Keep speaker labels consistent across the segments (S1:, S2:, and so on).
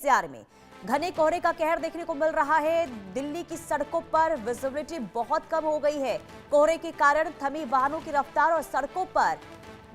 S1: NCR में घने कोहरे का कहर देखने को मिल रहा है। दिल्ली की सड़कों पर विजिबिलिटी बहुत कम हो गई है। कोहरे के कारण थमी वाहनों की रफ्तार और सड़कों पर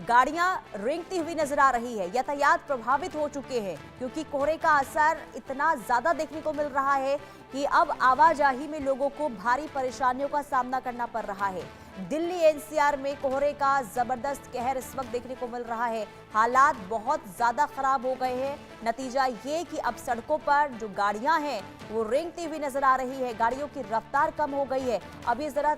S1: गाड़ियां रेंगती हुई नजर आ रही है। यातायात प्रभावित हो चुके हैं क्योंकि कोहरे का असर इतना ज्यादा देखने को मिल रहा है कि अब आवाजाही में लोगों को भारी परेशानियों का सामना करना पड़ रहा है। दिल्ली एनसीआर में कोहरे का जबरदस्त कहर इस वक्त देखने को मिल रहा है। हालात बहुत ज्यादा खराब हो गए हैं। नतीजा ये कि अब सड़कों पर जो गाड़ियां हैं वो रेंगती हुई नजर आ रही है। गाड़ियों की रफ्तार कम हो गई है। अभी जरा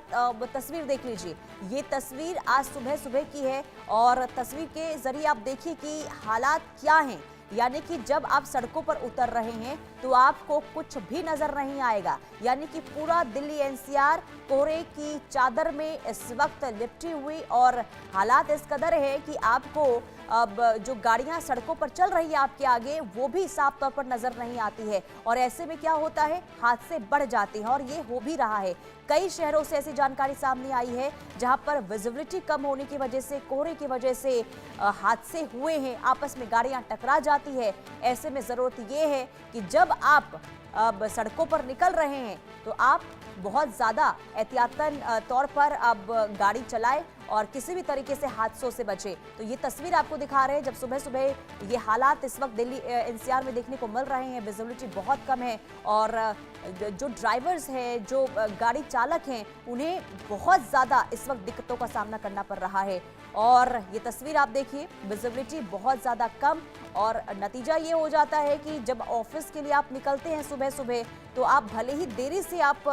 S1: तस्वीर देख लीजिए। ये तस्वीर आज सुबह सुबह की है और तस्वीर के जरिए आप देखिए कि हालात क्या हैं। यानी कि जब आप सड़कों पर उतर रहे हैं तो आपको कुछ भी नजर नहीं आएगा। यानी कि पूरा दिल्ली एनसीआर कोहरे की चादर में इस वक्त लिपटी हुई और हालात इस कदर है कि आपको अब जो गाड़ियां सड़कों पर चल रही है आपके आगे वो भी साफ तौर पर नजर नहीं आती है। और ऐसे में क्या होता है, हादसे बढ़ जाते हैं और ये हो भी रहा है। कई शहरों से ऐसी जानकारी सामने आई है जहां पर विजिबिलिटी कम होने की वजह से, कोहरे की वजह से हादसे हुए हैं। आपस में गाड़ियां टकरा जाती है। ऐसे में जरूरत ये है कि जब आप अब सड़कों पर निकल रहे हैं तो आप बहुत ज़्यादा एहतियातन तौर पर अब गाड़ी चलाएं और किसी भी तरीके से हादसों से बचे। तो ये तस्वीर आपको दिखा रहे हैं जब सुबह सुबह ये हालात इस वक्त दिल्ली एनसीआर में देखने को मिल रहे हैं। विजिबिलिटी बहुत कम है और जो ड्राइवर्स हैं, जो गाड़ी चालक हैं, उन्हें बहुत ज़्यादा इस वक्त दिक्कतों का सामना करना पड़ रहा है। और ये तस्वीर आप देखिए, विजिबिलिटी बहुत ज़्यादा कम और नतीजा ये हो जाता है कि जब ऑफिस के लिए आप निकलते हैं सुबह सुबह तो आप भले ही देरी से आप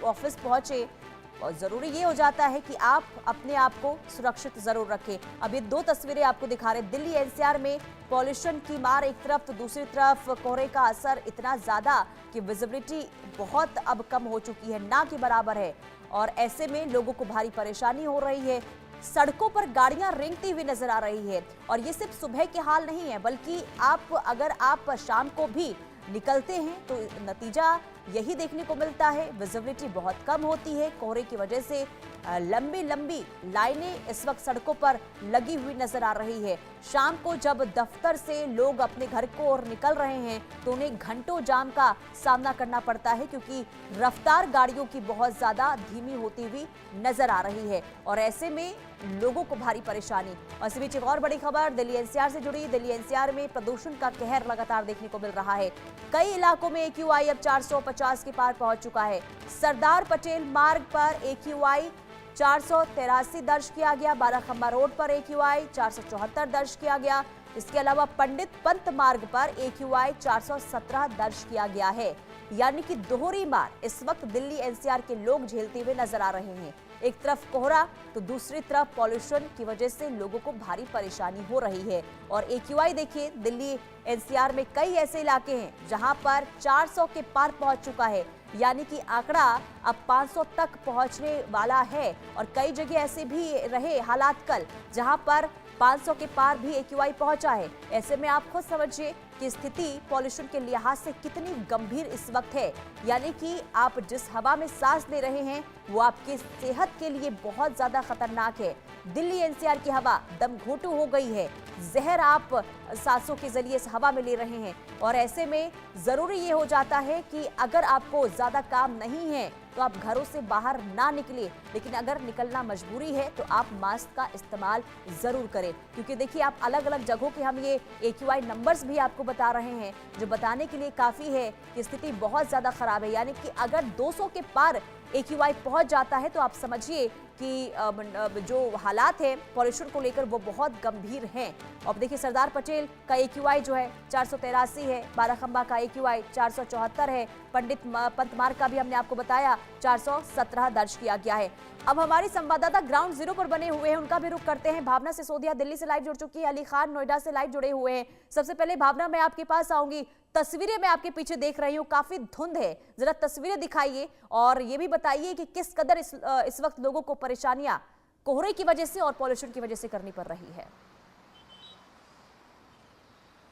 S1: ऑफिस पहुंचे और ज़रूरी ये हो जाता है कि आप अपने आप को सुरक्षित ज़रूर रखें। अब ये दो तस्वीरें आपको दिखा रहे हैं। दिल्ली एनसीआर में पॉल्यूशन की मार एक तरफ तो दूसरी तरफ कोहरे का असर इतना ज़्यादा कि विजिबिलिटी बहुत अब कम हो चुकी है, ना के बराबर है। और ऐसे में लोगों को भारी परेशानी हो रही है। सड़कों पर गाड़ियां रेंगती हुई नजर आ रही है। और ये सिर्फ सुबह के हाल नहीं है बल्कि अगर आप शाम को भी निकलते हैं तो नतीजा यही देखने को मिलता है। विजिबिलिटी बहुत कम होती है। कोहरे की वजह से लंबी लंबी लाइनें इस वक्त सड़कों पर लगी हुई नजर आ रही है। शाम को जब दफ्तर से लोग अपने घर को और निकल रहे हैं तो उन्हें घंटों जाम का सामना करना पड़ता है क्योंकि रफ्तार गाड़ियों की बहुत ज्यादा धीमी होती हुई नजर आ रही है और ऐसे में लोगों को भारी परेशानी। और इसी बीच एक और बड़ी खबर दिल्ली एनसीआर से जुड़ी। दिल्ली एनसीआर में प्रदूषण का कहर लगातार देखने को मिल रहा है। कई इलाकों में AQI अब 450 के पार पहुंच चुका है। सरदार पटेल मार्ग पर AQI 483 दर्ज किया गया। बाराखंबा रोड पर AQI 474 दर्ज किया गया। इसके अलावा पंडित पंत मार्ग पर AQI 417 दर्ज किया गया है। यानी कि दोहरी मार इस वक्त दिल्ली एनसीआर के लोग झेलते हुए नजर आ रहे हैं। एक तरफ कोहरा तो दूसरी तरफ पॉल्यूशन की वजह से लोगों को भारी परेशानी हो रही है। और AQI देखिए, दिल्ली एनसीआर में कई ऐसे इलाके हैं जहां पर 400 के पार पहुंच चुका है। यानी कि आंकड़ा अब 500 तक पहुंचने वाला है। और कई जगह ऐसे भी रहे हालात कल जहां पर 500 के पार भी AQI पहुंचा है। ऐसे में आप खुद समझिए कि स्थिति पॉल्यूशन के लिहाज से कितनी गंभीर इस वक्त है। यानी कि आप जिस हवा में सांस ले रहे हैं वो आपकी सेहत के लिए बहुत ज्यादा खतरनाक है। दिल्ली एनसीआर की हवा दम घोंटू हो गई है। जहर आप सांसों के जरिए इस हवा में ले रहे हैं। और ऐसे में जरूरी ये हो जाता है कि अगर आपको ज्यादा काम नहीं है तो आप घरों से बाहर ना निकले, लेकिन अगर निकलना मजबूरी है तो आप मास्क का इस्तेमाल जरूर करें। क्योंकि देखिए, आप अलग अलग जगहों के हम ये AQI नंबर्स भी आपको बता रहे हैं जो बताने के लिए काफ़ी है कि स्थिति बहुत ज़्यादा खराब है। यानी कि अगर 200 के पार AQI पहुंच जाता है तो आप समझिए कि जो हालात हैं पॉल्यूशन को लेकर वो बहुत गंभीर हैं। अब देखिए, सरदार पटेल का AQI जो है 483 है। बाराखंबा का AQI 474 है। पंडित पंत मार्ग का भी हमने आपको बताया 417 दर्ज किया गया है। अब हमारी संवाददाता ग्राउंड जीरो पर बने हुए हैं, उनका भी रुख करते हैं। भावना सिसोदिया दिल्ली से लाइव जुड़ चुकी है। अली खान नोएडा से लाइव जुड़े हुए हैं। सबसे पहले भावना, मैं आपके पास आऊंगी। तस्वीरें मैं आपके पीछे देख रही हूँ, काफी धुंध है। जरा तस्वीरें दिखाइए और ये भी बताइए कि किस कदर इस वक्त लोगों को परेशानियां कोहरे की वजह से और पॉल्यूशन की वजह से करनी पड़ रही है।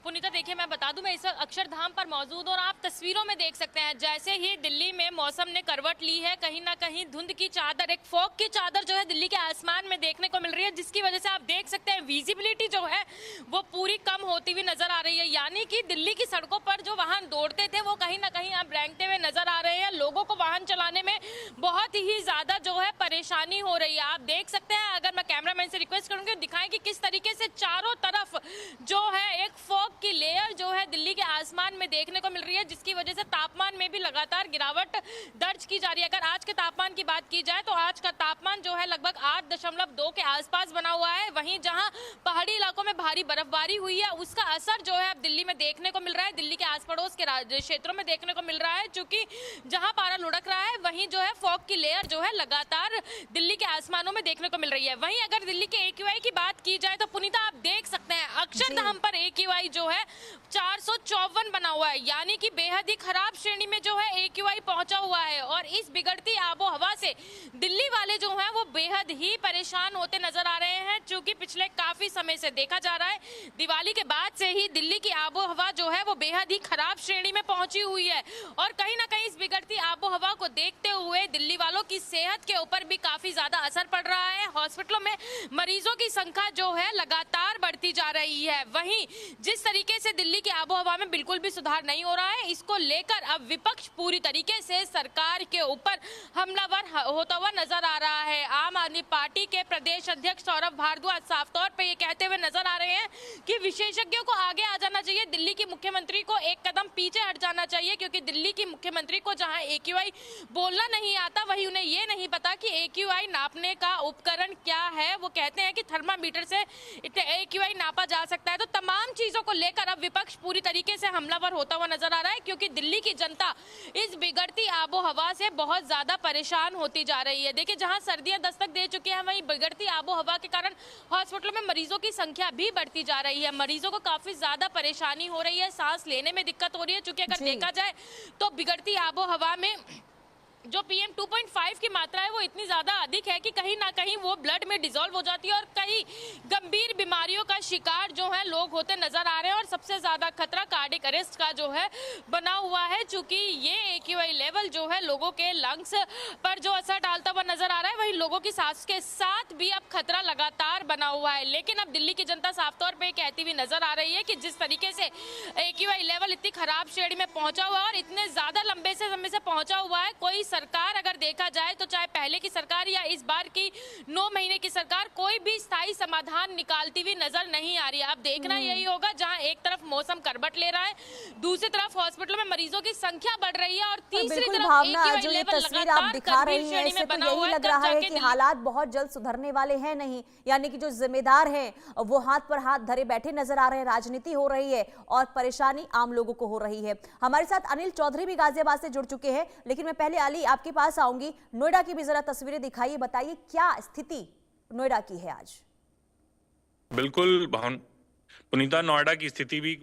S2: पुनीता देखिए, मैं बता दूं, मैं इस वक्त अक्षरधाम पर मौजूद हूं और आप तस्वीरों में देख सकते हैं जैसे ही दिल्ली में मौसम ने करवट ली है, कहीं ना कहीं धुंध की चादर, एक फॉग की चादर जो है दिल्ली के आसमान में देखने को मिल रही है, जिसकी वजह से आप देख सकते हैं विजिबिलिटी जो है वो पूरी कम होती हुई नजर आ रही है। यानी कि दिल्ली की सड़कों पर जो वाहन दौड़ते थे वो कहीं ना कहीं अब रेंगते हुए नजर आ रहे हैं। लोगों को वाहन चलाने में बहुत ही ज्यादा जो है परेशानी हो रही है। आप देख सकते हैं, अगर मैं कैमरामैन से रिक्वेस्ट करूंगी दिखाएं कि किस तरीके से चारों तरफ जो है एक फॉग की लेयर जो है दिल्ली के आसमान में देखने को मिल रही है, जिसकी वजह से तापमान में भी लगातार गिरावट दर्ज की जा रही है। अगर आज के तापमान की बात की जाए तो आज का तापमान जो है लगभग 8.2 के आसपास बना हुआ है। वहीं जहां पहाड़ी इलाकों में भारी बर्फबारी हुई है उसका असर जो है अब दिल्ली में देखने को मिल रहा है, दिल्ली के आस पड़ोस के क्षेत्रों में देखने को मिल रहा है। चूंकि जहां पारा लुढ़क रहा है वहीं जो है फॉग की लेयर जो है लगातार दिल्ली के आसमानों में देखने को मिल रही है। वहीं अगर दिल्ली के AQI की बात की जाए तो पुनीता आप देख सकते हैं अक्षरधाम पर AQI जो है 454 बना हुआ है, यानी कि बेहद ही खराब श्रेणी में जो है AQI पहुंचा हुआ है। और इस बिगड़ती आबो हवा से दिल्ली वाले जो हैं वो बेहद ही परेशान होते नजर आ रहे हैं। चूंकि पिछले काफी समय से देखा जा रहा है, दिवाली के बाद से ही दिल्ली की आबो हवा जो है वो बेहद ही खराब श्रेणी में पहुंची हुई है। और कहीं ना कहीं इस बिगड़ती आबो हवा को देखते हुए दिल्ली वालों की सेहत के ऊपर भी काफी ज्यादा असर पड़ रहा है। हॉस्पिटलों में मरीजों की संख्या जो है लगातार बढ़ती जा रही है। वहीं जिस तरीके से दिल्ली की आबोहवा में बिल्कुल भी सुधार नहीं हो रहा है, इसको लेकर अब विपक्ष पूरी तरीके से सरकार के ऊपर हमलावर होता हुआ नजर आ रहा है। आम आदमी पार्टी के प्रदेश अध्यक्ष सौरभ भारद्वाज साफ तौर पे ये कहते हुए नजर आ रहे हैं कि विशेषज्ञों को आगे आ जाना चाहिए, दिल्ली की मुख्यमंत्री को एक कदम पीछे हट जाना चाहिए, क्योंकि दिल्ली की मुख्यमंत्री को जहां AQI बोलना नहीं आता वहीं उन्हें ये नहीं पता कि AQI नापने का उपकरण क्या है। वो कहते हैं कि थर्मामीटर से AQI नापा जा सकता है। तो तमाम चीजों को लेकर अब विपक्ष पूरी तरीके से हमलावर होता हुआ नजर आ रहा है, क्योंकि दिल्ली की जनता इस बिगड़ती आबो हवा से बहुत ज्यादा परेशान होती जा रही है। देखिए, जहां सर्दियां दस्तक दे चुकी हैं वहीं बिगड़ती आबो हवा के कारण हॉस्पिटलों में मरीजों की संख्या भी बढ़ती जा रही है। मरीजों को काफी ज्यादा परेशानी हो रही है, सांस लेने में दिक्कत हो रही है। चूंकि अगर देखा जाए तो बिगड़ती आबो हवा में जो PM 2.5 की मात्रा है वो इतनी ज्यादा अधिक है कि कहीं ना कहीं वो ब्लड में डिसॉल्व हो जाती है और कई गंभीर बीमारियों का शिकार जो है लोग होते नजर आ रहे हैं। और सबसे ज्यादा खतरा कार्डियक अरेस्ट का जो है बना हुआ है, चूंकि ये AQI लेवल जो है लोगों के लंग्स पर जो असर डालता हुआ नजर आ रहा है, वहीं लोगों की सांस के साथ भी अब खतरा लगातार बना हुआ है। लेकिन अब दिल्ली की जनता साफ तौर पर कहती हुई नजर आ रही है कि जिस तरीके से AQI लेवल इतनी खराब श्रेणी में पहुंचा हुआ है और इतने ज्यादा लंबे से समय से पहुंचा हुआ है, कोई सरकार अगर देखा जाए तो चाहे पहले की सरकार या इस बार की 9 महीने की सरकार, कोई भी स्थायी समाधान निकालती हुई नजर नहीं आ रही है। अब देखना यही होगा, जहां एक तरफ मौसम करवट ले रहा है, दूसरी तरफ हॉस्पिटलों में मरीजों की संख्या बढ़ रही है और तीसरी तरफ
S1: भावना, जो ये तस्वीर आप दिखा रही हैं इससे तो यही लग रहा है कि हालात बहुत जल्द सुधरने वाले हैं नहीं, यानी कि जो जिम्मेदार हैं वो हाथ पर हाथ धरे बैठे नजर आ रहे हैं, राजनीति हो रही है और परेशानी आम लोगों को हो रही है। हमारे साथ अनिल चौधरी भी गाजियाबाद से जुड़ चुके हैं, लेकिन मैं पहले अली आपके पास आऊंगी। नोएडा की भी जरा तस्वीरें दिखाइए, बताइए क्या स्थिति नोएडा की है आज।
S3: बिल्कुल पुनीता, नोएडा की स्थिति भी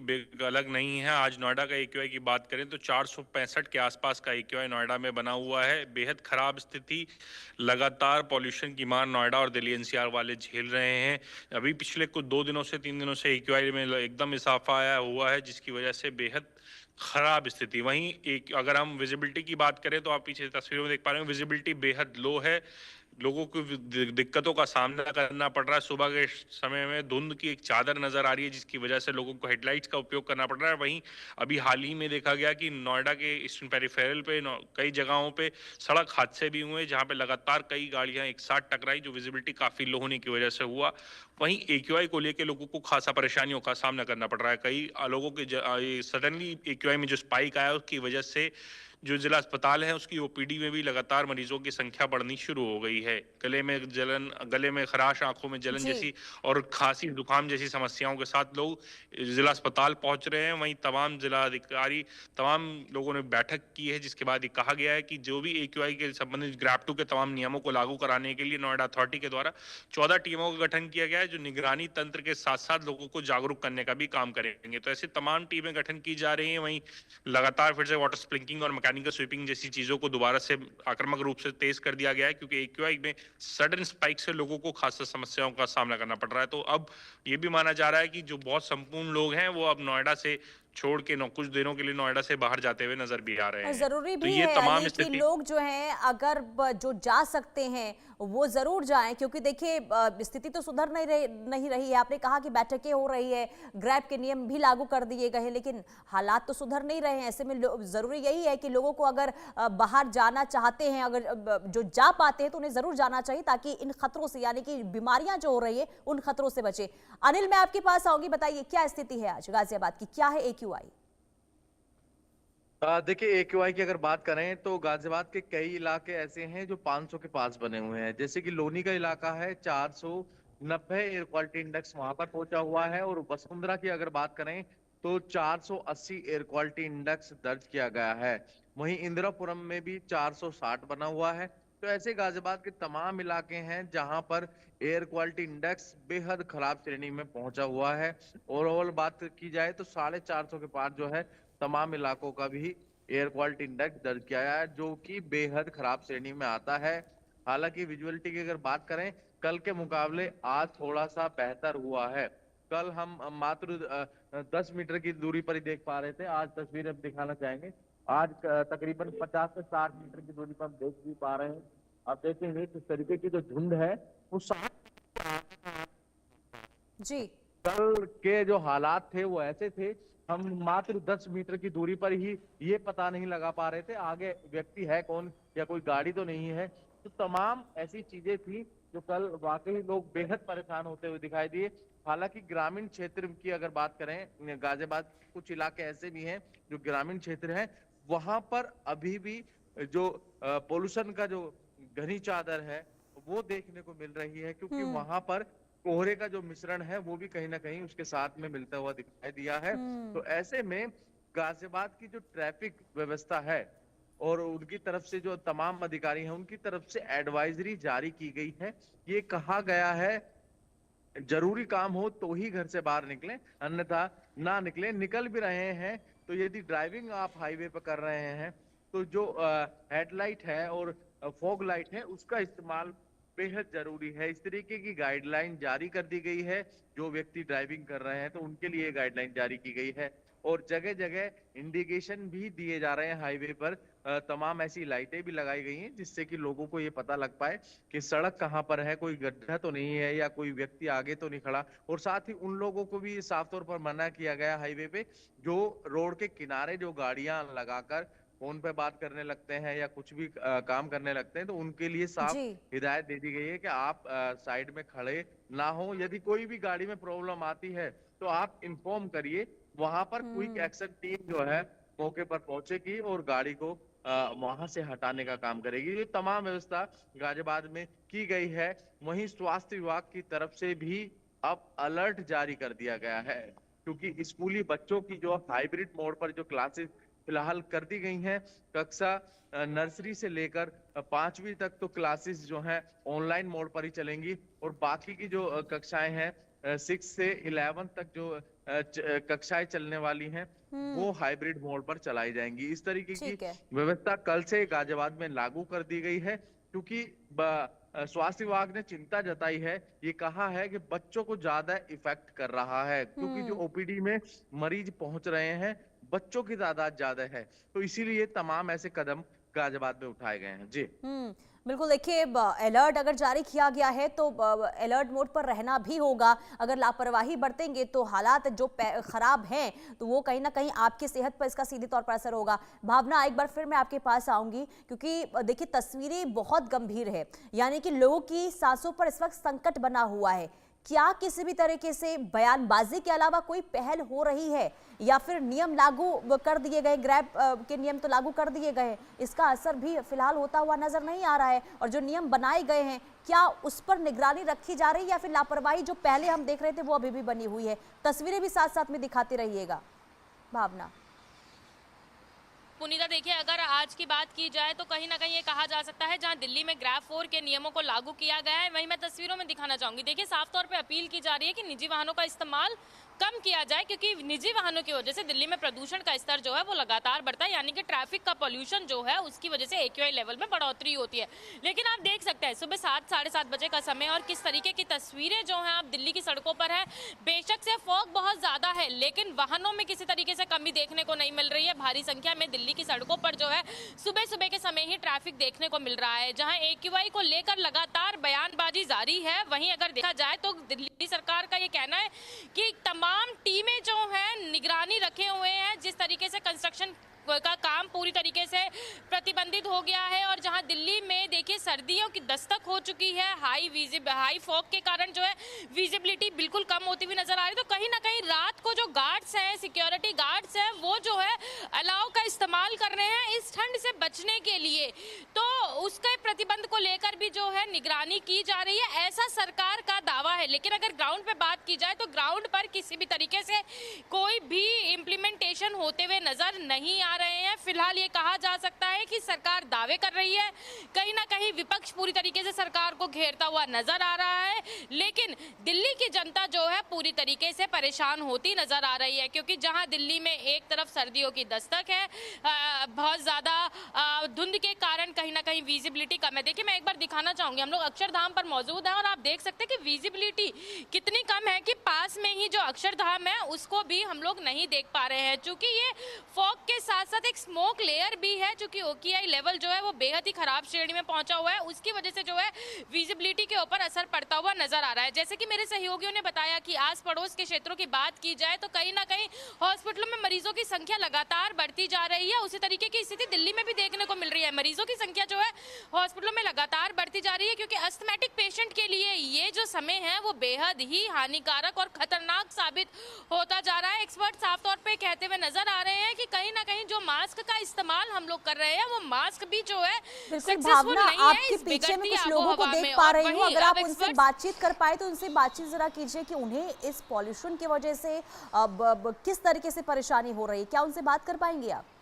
S3: अलग नहीं है। आज नोएडा का AQI की बात करें तो 465 के आसपास का AQI नोएडा में बना हुआ है। बेहद खराब स्थिति, लगातार पॉल्यूशन की मार नोएडा और दिल्ली NCR वाले झेल रहे हैं। अभी पिछले कुछ 2 दिनों से 3 दिनों से AQI में एकदम इजाफा आया हुआ है, जिसकी वजह से बेहद खराब स्थिति। वहीं एक अगर हम विजिबिलिटी की बात करें तो आप पीछे तस्वीरों में देख पा रहे हैं, विजिबिलिटी बेहद लो है, लोगों को दिक्कतों का सामना करना पड़ रहा है। सुबह के समय में धुंध की एक चादर नजर आ रही है, जिसकी वजह से लोगों को हेडलाइट्स का उपयोग करना पड़ रहा है। वहीं अभी हाल ही में देखा गया कि नोएडा के ईस्टर्न पेरिफेरल पे कई जगहों पे सड़क हादसे भी हुए, जहां पे लगातार कई गाड़ियां एक साथ टकराई, जो विजिबिलिटी काफी लो होने की वजह से हुआ। वहीं AQI को लेकर लोगों को खासा परेशानियों का सामना करना पड़ रहा है। कई लोगों के सडनली AQI में जो स्पाइक आया उसकी वजह से जो जिला अस्पताल है उसकी OPD में भी लगातार मरीजों की संख्या बढ़नी शुरू हो गई है। गले में जलन, गले में खराश, आंखों में जलन जैसी और खांसी जुकाम जैसी समस्याओं के साथ लोग जिला अस्पताल पहुंच रहे हैं। वहीं तमाम जिला अधिकारी, तमाम लोगों ने बैठक की है, जिसके बाद ये कहा गया है कि जो भी AQI के संबंधित GRAP 2 के तमाम नियमों को लागू कराने के लिए नोएडा अथॉरिटी के द्वारा 14 टीमों का गठन किया गया है, जो निगरानी तंत्र के साथ साथ लोगों को जागरूक करने का भी काम करेंगे। तो ऐसे तमाम टीमें गठन की जा रही है। वहीं लगातार फिर से वाटर स्प्रिंकलिंग और मैकेनिकल स्वीपिंग जैसी चीजों को दोबारा से आक्रामक रूप से तेज कर दिया गया है, क्योंकि AQI में सडन स्पाइक से लोगों को खास समस्याओं का सामना करना पड़ रहा है। तो अब ये भी माना जा रहा है कि जो बहुत संपूर्ण लोग हैं वो अब नोएडा से छोड़ के कुछ दिनों के लिए नोएडा से बाहर जाते हुए नजर भी आ रहे
S1: और
S3: हैं।
S1: जरूरी
S3: तो
S1: भी
S3: ये
S1: है
S3: तमाम
S1: यानी कि
S3: स्थिति
S1: लोग जो हैं अगर जो जा सकते हैं वो जरूर जाएं, क्योंकि देखिए स्थिति तो सुधर नहीं रही है। आपने कहा कि बैठकें हो रही है, ग्रैब के नियम भी लागू कर दिए गए हैं, लेकिन हालात तो सुधर नहीं रहे हैं। ऐसे में जरूरी यही है कि लोगों को अगर बाहर जाना चाहते हैं, अगर जो जा पाते हैं तो उन्हें जरूर जाना चाहिए, ताकि इन खतरों से यानी कि बीमारियां जो हो रही है उन खतरों से बचे। अनिल, मैं आपके पास आऊंगी, बताइए क्या स्थिति है आज गाजियाबाद की, क्या है AQI?
S4: देखिए AQI की अगर बात करें तो गाजियाबाद के कई इलाके ऐसे हैं जो 500 के पास बने हुए हैं। जैसे कि लोनी का इलाका है, 490 एयर क्वालिटी इंडेक्स वहां पर पहुंचा हुआ है। और वसुंधरा की अगर बात करें तो 480 एयर क्वालिटी इंडेक्स दर्ज किया गया है। वहीं इंदिरापुरम में भी 460 बना हुआ है। तो ऐसे गाजियाबाद के तमाम इलाके हैं जहां पर एयर क्वालिटी इंडेक्स बेहद खराब श्रेणी में पहुंचा हुआ है। ओवरऑल बात की जाए तो 450 के पार जो है तमाम इलाकों का भी एयर क्वालिटी इंडेक्स दर्ज किया है, जो कि बेहद खराब श्रेणी में आता है। हालांकि विजुअलिटी की अगर बात करें, कल के मुकाबले आज थोड़ा सा बेहतर हुआ है। कल हम मात्र 10 मीटर की दूरी पर ही देख पा रहे थे, आज तस्वीरें हम दिखाना चाहेंगे। आज तकरीबन 50 से 60 मीटर की दूरी पर हम देख भी पा रहे हैं। आप देखेंगे किस तरीके की जो झुंड है वो
S1: जी,
S4: कल के जो हालात थे वो ऐसे थे, हम मात्र 10 मीटर की दूरी पर ही ये पता नहीं लगा पा रहे थे आगे व्यक्ति है कौन या कोई गाड़ी तो नहीं है। तो तमाम ऐसी चीजें थी जो कल वाकई लोग बेहद परेशान होते हुए दिखाई दिए। हालांकि ग्रामीण क्षेत्र की अगर बात करें, गाजियाबाद कुछ इलाके ऐसे भी हैं जो ग्रामीण क्षेत्र हैं, वहां पर अभी भी जो पोल्यूशन का जो घनी चादर है वो देखने को मिल रही है, क्योंकि वहां पर कोहरे का जो मिश्रण है वो भी कहीं ना कहीं उसके साथ में मिलता हुआ दिखाई दिया है। तो ऐसे में गाजियाबाद की जो ट्रैफिक व्यवस्था है और उनकी तरफ से जो तमाम अधिकारी हैं उनकी तरफ से एडवाइजरी जारी की गई है। ये कहा गया है जरूरी काम हो तो ही घर से बाहर निकलें, अन्यथा ना निकलें। निकल भी रहे हैं तो यदि ड्राइविंग आप हाईवे पर कर रहे हैं तो जो हेडलाइट है और फॉग लाइट है उसका इस्तेमाल बेहद जरूरी है। इस तरीके की गाइडलाइन जारी कर दी गई है। जो व्यक्ति ड्राइविंग कर रहे हैं तो उनके लिए गाइडलाइन जारी की गई है और जगह जगह इंडिकेशन भी दिए जा रहे हैं हाईवे पर। तमाम ऐसी लाइटें भी लगाई गई हैं जिससे कि लोगों को ये पता लग पाए कि सड़क कहाँ पर है, कोई गड्ढा तो नहीं है या कोई व्यक्ति आगे तो नहीं खड़ा। और साथ ही उन लोगों को भी साफ तौर पर मना किया गया हाईवे पे जो रोड के किनारे जो गाड़ियां लगाकर फोन पे बात करने लगते हैं या कुछ भी काम करने लगते हैं, तो उनके लिए साफ हिदायत दे दी गई है कि आप साइड में खड़े ना हो। यदि कोई भी गाड़ी में प्रॉब्लम आती है तो आप इन्फॉर्म करिए, वहां पर क्विक एक्शन टीम जो है मौके पर पहुंचेगी और गाड़ी को वहां से हटाने का काम करेगी। ये तमाम व्यवस्था गाजियाबाद में की गई है। वहीं स्वास्थ्य विभाग की तरफ से भी अब अलर्ट जारी कर दिया गया है, क्योंकि स्कूली बच्चों की जो हाइब्रिड मोड पर जो क्लासेस फिलहाल कर दी गई हैं, कक्षा नर्सरी से लेकर 5वीं तक तो क्लासेस जो हैं ऑनलाइन मोड पर ही चलेंगी और बाकी की जो कक्षाएं हैं 6 से 11 तक जो कक्षाएं चलने वाली हैं वो हाइब्रिड मोड पर चलाई जाएंगी। इस तरीके की व्यवस्था कल से गाजियाबाद में लागू कर दी गई है, क्योंकि स्वास्थ्य विभाग ने चिंता जताई है। ये कहा है कि बच्चों को ज्यादा इफेक्ट कर रहा है, क्योंकि जो ओपीडी में मरीज पहुंच रहे हैं बच्चों की तादाद ज्यादा है, तो इसीलिए तमाम ऐसे कदम गाजियाबाद में उठाए गए हैं। जी
S1: बिल्कुल, देखिए अलर्ट अगर जारी किया गया है तो अलर्ट मोड पर रहना भी होगा। अगर लापरवाही बरतेंगे तो हालात जो खराब हैं तो वो कहीं ना कहीं आपकी सेहत पर इसका सीधे तौर पर असर होगा। भावना, एक बार फिर मैं आपके पास आऊंगी, क्योंकि देखिए तस्वीरें बहुत गंभीर है, यानी कि लोगों की सांसों पर इस वक्त संकट बना हुआ है। क्या किसी भी तरीके से बयानबाजी के अलावा कोई पहल हो रही है या फिर नियम लागू कर दिए गए, ग्रैब के नियम तो लागू कर दिए गए, इसका असर भी फिलहाल होता हुआ नजर नहीं आ रहा है? और जो नियम बनाए गए हैं क्या उस पर निगरानी रखी जा रही है या फिर लापरवाही जो पहले हम देख रहे थे वो अभी भी बनी हुई है? तस्वीरें भी साथ साथ में दिखाते रहिएगा। भावना।
S2: पुनीता, देखिए अगर आज की बात की जाए तो कहीं ना कहीं ये कहा जा सकता है, जहां दिल्ली में ग्रैब 4 के नियमों को लागू किया गया है, वहीं मैं तस्वीरों में दिखाना चाहूंगी। देखिए साफ तौर पे अपील की जा रही है कि निजी वाहनों का इस्तेमाल कम किया जाए, क्योंकि निजी वाहनों की वजह से दिल्ली में प्रदूषण का स्तर जो है वो लगातार बढ़ता है, यानी कि ट्रैफिक का पॉल्यूशन जो है उसकी वजह से AQI लेवल में बढ़ोतरी होती है। लेकिन आप देख सकते हैं सुबह 7 साढ़े 7 बजे का समय और किस तरीके की तस्वीरें जो हैं आप दिल्ली की सड़कों पर है। बेशक से फॉग बहुत ज्यादा है, लेकिन वाहनों में किसी तरीके से कमी देखने को नहीं मिल रही है। भारी संख्या में दिल्ली की सड़कों पर जो है सुबह सुबह के समय ही ट्रैफिक देखने को मिल रहा है। जहां AQI को लेकर लगातार बयानबाजी जारी है, वहीं अगर देखा जाए तो दिल्ली सरकार का ये कहना है कि तमाम टीमें जो है निगरानी रखे हुए हैं। जिस तरीके से कंस्ट्रक्शन का काम पूरी तरीके से प्रतिबंधित हो गया है और जहां दिल्ली में देखिए सर्दियों की दस्तक हो चुकी है, हाई फॉग के कारण जो है विजिबिलिटी बिल्कुल कम होती हुई नजर आ रही है। तो कहीं ना कहीं रात को जो गार्ड्स हैं, सिक्योरिटी गार्ड्स हैं, वो जो है अलाव का इस्तेमाल कर रहे हैं इस ठंड से बचने के लिए। तो उसके प्रतिबंध को लेकर भी जो है निगरानी की जा रही है, ऐसा सरकार का दावा है। लेकिन अगर ग्राउंड पे बात की जाए तो ग्राउंड पर किसी भी तरीके से कोई भी इम्प्लीमेंटेशन होते हुए नजर नहीं आ रहे हैं। फिलहाल ये कहा जा सकता है कि सरकार दावे कर रही है, कहीं ना कहीं विपक्ष पूरी तरीके से सरकार को घेरता हुआ नजर आ रहा है, लेकिन दिल्ली की जनता जो है पूरी तरीके से परेशान होती नजर आ रही है। क्योंकि जहां दिल्ली में एक तरफ सर्दियों की दस्तक है, बहुत ज्यादा धुंध के कारण कहीं ना कहीं विजिबिलिटी कम है। देखिए मैं एक बार दिखाना चाहूंगी, हम लोग अक्षरधाम पर मौजूद हैं और आप देख सकते हैं कि विजिबिलिटी कितनी कम है कि पास में ही जो अक्षरधाम है उसको भी हम लोग नहीं देख पा रहे हैं। चूंकि ये फॉग के साथ साथ एक स्मोक लेयर भी है, चूंकि OQI लेवल जो है वो बेहद ही खराब श्रेणी में पहुंचा हुआ है, उसकी वजह से जो है विजिबिलिटी के ऊपर असर पड़ता हुआ नजर आ रहा है। जैसे कि मेरे सहयोगियों ने बताया कि आस पड़ोस के क्षेत्रों की बात की जाए तो कहीं ना कहीं हॉस्पिटलों में मरीजों की संख्या लगातार बढ़ती जा रही है। उसी तरीके की स्थिति दिल्ली में भी देखने को मिल रही है, मरीजों की संख्या जो है हॉस्पिटलों में लगातार बढ़ती जा रही है, क्योंकि अस्थमैटिक पेशेंट के लिए ये जो समय है वो बेहद ही हानिकारक और खतरनाक साबित होता जा रहा है। एक्सपर्ट साफ तौर पे कहते हुए नजर आ रहे हैं कि कहीं ना कहीं जो मास्क का इस्तेमाल हम लोग कर रहे हैं वो मास्क भी जो है सक्सेसफुल नहीं है।
S1: आपके पीछे में कुछ लोगों को देख पा रही हूँ, अगर आप उनसे बातचीत कर पाए तो उनसे बातचीत जरा कीजिए कि उन्हें इस पॉल्यूशन की वजह से किस तरीके से परेशानी हो रही है, क्या उनसे बात कर पाएंगे आप?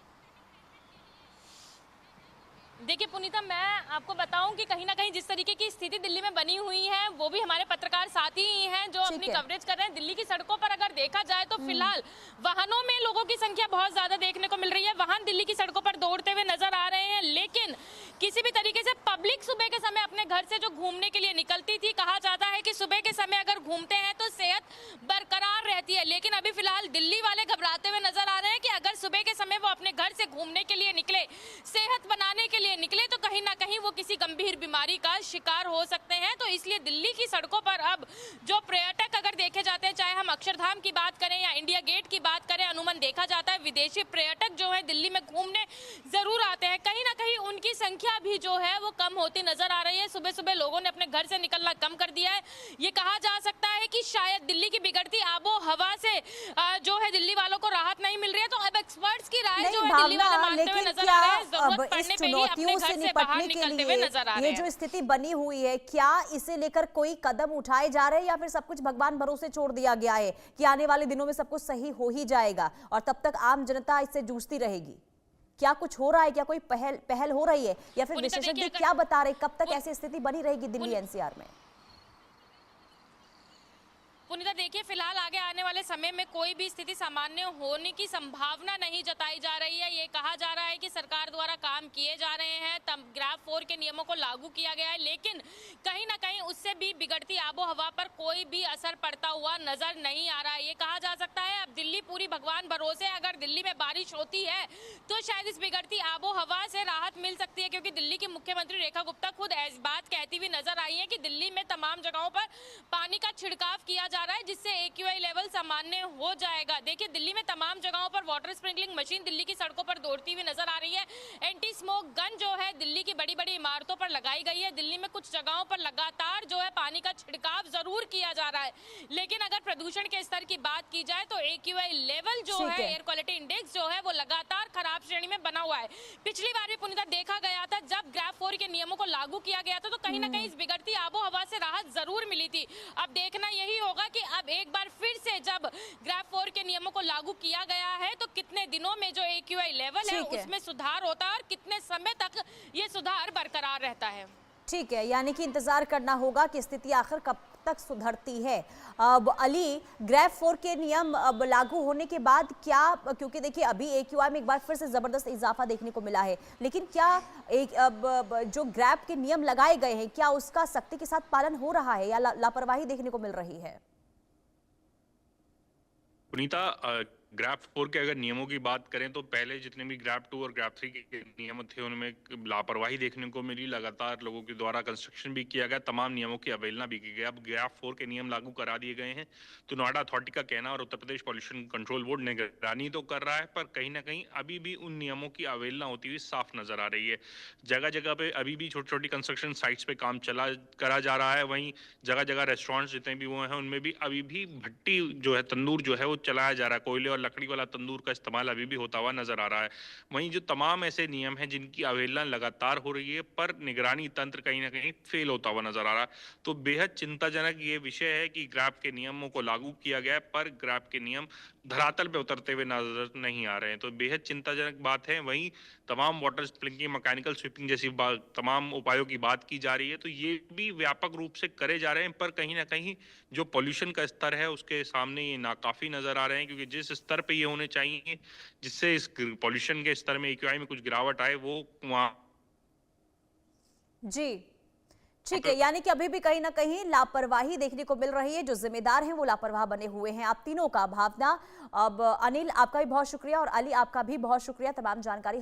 S2: देखिए पुनीता, मैं आपको बताऊं कि कहीं ना कहीं जिस तरीके की स्थिति दिल्ली में बनी हुई है वो भी हमारे पत्रकार साथी ही हैं जो अपनी कवरेज कर रहे हैं। दिल्ली की सड़कों पर अगर देखा जाए तो फिलहाल वाहनों में लोगों की संख्या बहुत ज्यादा देखने को मिल रही है, वाहन दिल्ली की सड़कों पर दौड़ते हुए नजर आ रहे हैं, लेकिन किसी भी तरीके से पब्लिक सुबह के समय अपने घर से जो घूमने के लिए निकलती थी, कहा जाता है कि सुबह के समय अगर घूमते हैं तो सेहत बरकरार रहती है, लेकिन अभी फिलहाल दिल्ली वाले घबराते हुए नजर आ रहे हैं कि अगर सुबह के समय वो अपने घर से घूमने के लिए निकले, सेहत बनाने के लिए निकले, तो कहीं ना कहीं वो किसी गंभीर बीमारी का शिकार हो सकते हैं। तो इसलिए दिल्ली की सड़कों पर अब जो पर्यटक अगर देखे जाते हैं, चाहे हम अक्षरधाम की बात करें या इंडिया गेट की बात करें, अमूमन देखा जाता है विदेशी पर्यटक जो है दिल्ली में घूमने जरूर आते हैं। कहीं ना कहीं उनकी संख्या भी जो है वो कम होती नजर आ रही है। सुबह सुबह लोगों ने अपने घर से निकलना कम कर दिया है। ये कहा जा सकता है कि शायद दिल्ली की बिगड़ती आबो हवा से जो है दिल्ली वालों को राहत नहीं मिल रही है। तो अब एक्सपर्ट्स की राय जो है दिल्ली वाले मानते हुए नजर आ रहे हैं, जरूरत पड़ने पे ही अपने घर से बाहर निकलते हुए नजर आ रहे हैं।
S1: ये जो स्थिति बनी हुई है, क्या इसे लेकर कोई कदम उठाए जा रहे हैं या फिर सब कुछ भगवान भरोसे छोड़ दिया गया है कि आने वाले दिनों में सब कुछ सही हो ही जाएगा और तब तक आम जनता इससे जूझती रहेगी? क्या कुछ हो रहा है, क्या कोई पहल हो रही है या फिर विशेषज्ञ क्या बता रहे, कब तक ऐसी स्थिति बनी रहेगी दिल्ली NCR में?
S2: पुनीता देखिए, फिलहाल आगे आने वाले समय में कोई भी स्थिति सामान्य होने की संभावना नहीं जताई जा रही है। ये कहा जा रहा है कि सरकार द्वारा काम किए जा रहे हैं, तब ग्राफ 4 के नियमों को लागू किया गया है, लेकिन कहीं ना कहीं उससे भी बिगड़ती आबो हवा पर कोई भी असर पड़ता हुआ नजर नहीं आ रहा है। ये कहा जा सकता है अब दिल्ली पूरी भगवान भरोसे, अगर दिल्ली में बारिश होती है तो शायद इस बिगड़ती आबो हवा से राहत मिल सकती है, क्योंकि दिल्ली की मुख्यमंत्री रेखा गुप्ता खुद इस बात कहती हुई नजर आई है कि दिल्ली में तमाम जगहों पर पानी का छिड़काव किया जा रहा है, जिससे AQI लेवल सामान्य हो जाएगा। देखिए दिल्ली में तमाम जगहों पर वाटर स्प्रिंकलिंग मशीन दिल्ली की सड़कों पर दौड़ती हुई नजर आ रही है। एंटी स्मोक गन जो है दिल्ली की बड़ी बड़ी इमारतों पर लगाई गई है। दिल्ली में कुछ जगहों पर लगातार जो है पानी का छिड़काव जरूर किया जा रहा है, लेकिन अगर प्रदूषण के स्तर की बात की जाए तो AQI लेवल जो है, एयर क्वालिटी इंडेक्स जो है वो लगातार खराब श्रेणी में बना हुआ है। पिछली बार भी पुनीता देखा गया था जब ग्राफ 4 के नियमों को लागू किया गया था तो कहीं ना कहीं इस बिगड़ती आबो हवा से राहत जरूर मिली थी। अब देखना यही होगा कि अब एक बार फिर से जब ग्राफ 4 के नियमों को लागू किया गया है तो कितने दिनों में जो AQI लेवल है उसमें सुधार होता है और कितने समय तक ये सुधार बरकरार रहता है।
S1: ठीक है, यानी कि इंतजार करना होगा कि स्थिति आखिर कब तक सुधरती है। अब अली, ग्रैब 4 के नियम अब लागू होने के बाद क्या, क्योंकि देखिए अभी AQI में एक बार फिर से जबरदस्त इजाफा देखने को मिला है, लेकिन क्या अब जो ग्रैब के नियम लगाए गए हैं क्या उसका सख्ती के साथ पालन हो रहा है या लापरवाही देखने को मिल रही है?
S3: पुनीता, ग्रैब 4 के अगर नियमों की बात करें तो पहले जितने भी ग्रैब 2 और ग्रैब 3 के नियम थे उनमें लापरवाही देखने को मिली। लगातार लोगों के द्वारा कंस्ट्रक्शन भी किया गया, तमाम नियमों की अवहेलना भी की गई। अब ग्रैब 4 के नियम लागू करा दिए गए हैं तो नोएडा अथॉरिटी का कहना, और Uttar Pradesh pollution control board निगरानी तो कर रहा है, पर कहीं ना कहीं अभी भी उन नियमों की अवहेलना होती हुई साफ नजर आ रही है। जगह जगह पे अभी भी छोटी छोटी कंस्ट्रक्शन साइट्स पे काम करा जा रहा है। वहीं जगह जगह रेस्टोरेंट्स जितने भी वो हैं उनमें भी अभी भी भट्टी जो है, तंदूर जो है वो चलाया जा रहा है। कोयले और लकड़ी वाला तंदूर का इस्तेमाल अभी भी होता हुआ नजर आ रहा है। वहीं जो तमाम ऐसे नियम हैं जिनकी अवहेलना लगातार हो रही है, पर निगरानी तंत्र कहीं ना कहीं फेल होता हुआ नजर आ रहा है। तो बेहद चिंताजनक ये विषय है कि ग्रैब के नियमों को लागू किया गया है, पर ग्रैब के नियम धरातल पे उतरते हुए नजर नहीं आ रहे हैं। तो बेहद चिंताजनक बात है। वहीं तमाम वाटर स्प्रिंकलिंग, मैकेनिकल स्वीपिंग जैसी तमाम उपायों की बात की जा रही है, तो ये भी व्यापक रूप से करे जा रहे हैं, पर कहीं ना कहीं जो पॉल्यूशन का स्तर है उसके सामने ये नाकाफी नजर आ रहे हैं। क्योंकि जिस स्तर पे ये होने चाहिए जिससे इस पॉल्यूशन के स्तर में AQI में कुछ गिरावट आए, वो वहां
S1: जी ठीक है, यानी कि अभी भी कहीं ना कहीं लापरवाही देखने को मिल रही है। जो जिम्मेदार हैं वो लापरवाह बने हुए हैं। आप तीनों का, भावना, अब अनिल आपका भी बहुत शुक्रिया और अली आपका भी बहुत शुक्रिया तमाम जानकारी